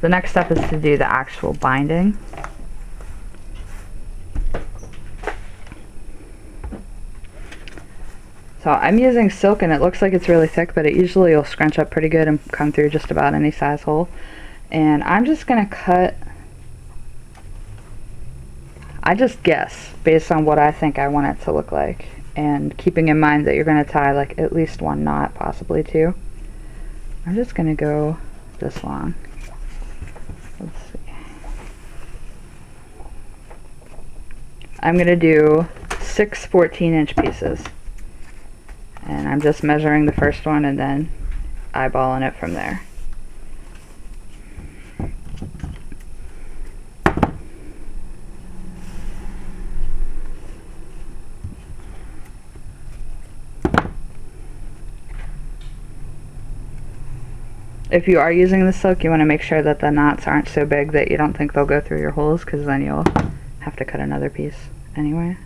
the next step is to do the actual binding. So I'm using silk and it looks like it's really thick, but it usually will scrunch up pretty good and come through just about any size hole. And I'm just going to cut, I just guess based on what I think I want it to look like. And keeping in mind that you're going to tie like at least one knot, possibly two. I'm just going to go this long. Let's see. I'm going to do 6 14-inch pieces. And I'm just measuring the first one and then eyeballing it from there. If you are using the silk, you want to make sure that the knots aren't so big that you don't think they'll go through your holes, because then you'll have to cut another piece anyway.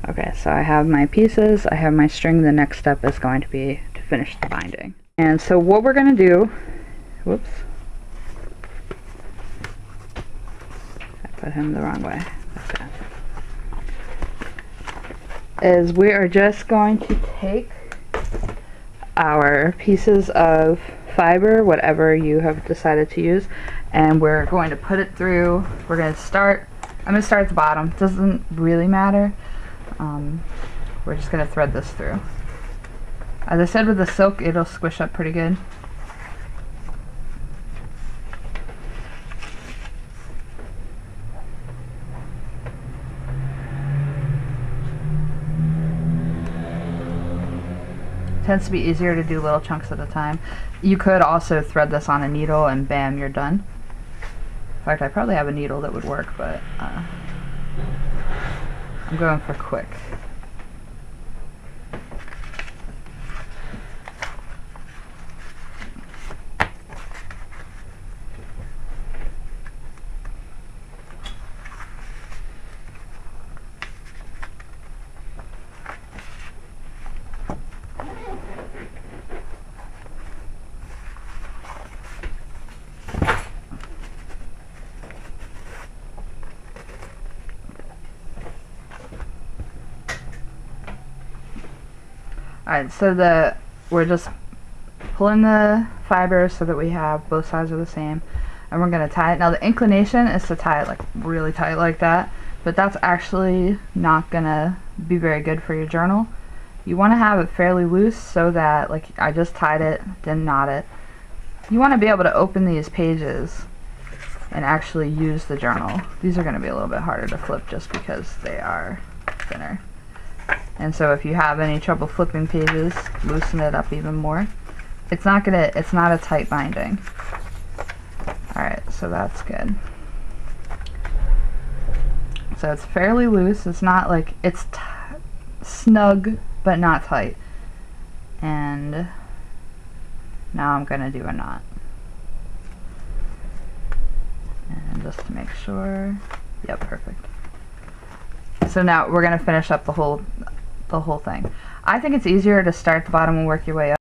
Okay, so I have my pieces, I have my string. The next step is going to be to finish the binding. And so what we're going to do, whoops, I put him the wrong way, okay, is we are just going to take our pieces of fiber, whatever you have decided to use, and we're going to put it through. We're going to start, I'm going to start at the bottom, doesn't really matter. We're just going to thread this through. As I said, with the silk, it'll squish up pretty good. It tends to be easier to do little chunks at a time. You could also thread this on a needle and bam, you're done. In fact, I probably have a needle that would work, but I'm going for quick. Alright, so we're just pulling the fiber so that we have both sides are the same, and we're going to tie it. Now the inclination is to tie it like really tight like that, but that's actually not going to be very good for your journal. You want to have it fairly loose so that, like I just tied it, then knot it. You want to be able to open these pages and actually use the journal. These are going to be a little bit harder to flip just because they are thinner. And so if you have any trouble flipping pages, loosen it up even more. It's not a tight binding. Alright, so that's good. So it's fairly loose. It's not like, it's snug, but not tight. And now I'm going to do a knot. And just to make sure, yep, perfect. So now we're going to finish up the whole thing. I think it's easier to start at the bottom and work your way up.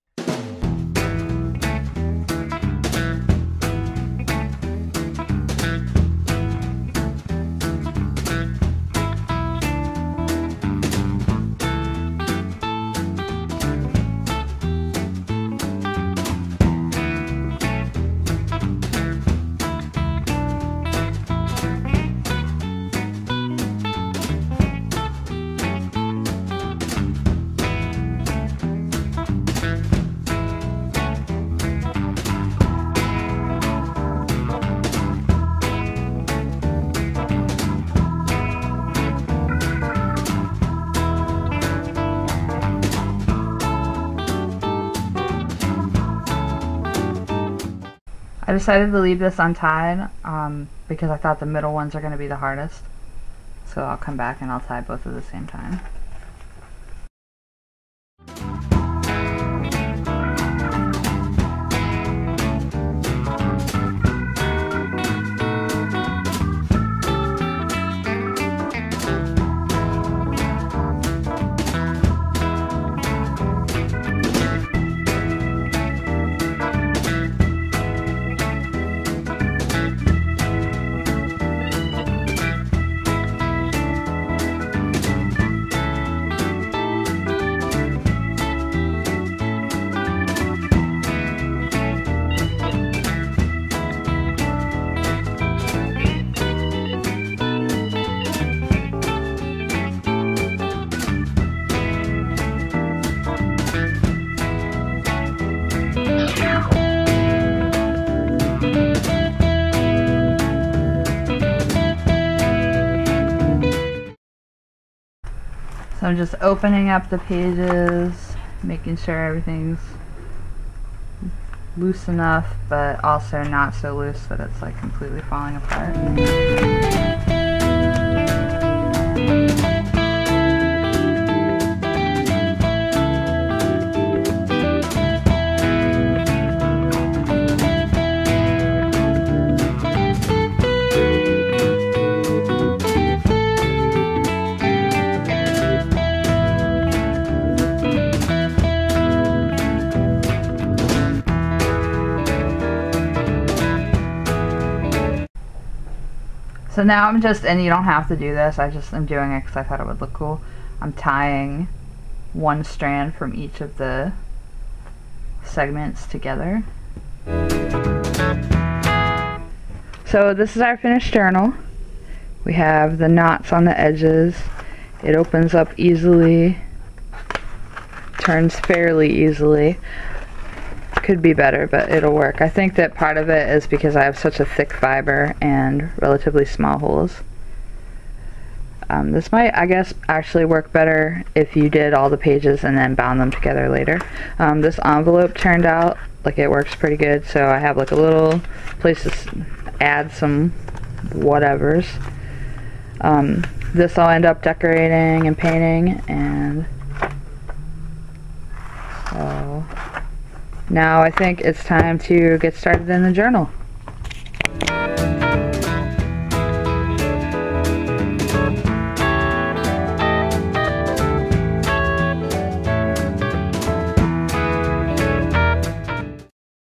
I decided to leave this untied because I thought the middle ones are going to be the hardest. So I'll come back and I'll tie both at the same time. So I'm just opening up the pages, making sure everything's loose enough, but also not so loose that it's like completely falling apart. So now I'm just, and you don't have to do this, I'm doing it because I thought it would look cool. I'm tying one strand from each of the segments together. So this is our finished journal. We have the knots on the edges. It opens up easily, turns fairly easily. Could be better, but it'll work. I think that part of it is because I have such a thick fiber and relatively small holes. This might, I guess, actually work better if you did all the pages and then bound them together later. This envelope turned out like it works pretty good, so I have like a little place to add some whatevers. This I'll end up decorating and painting, and so now I think it's time to get started in the journal.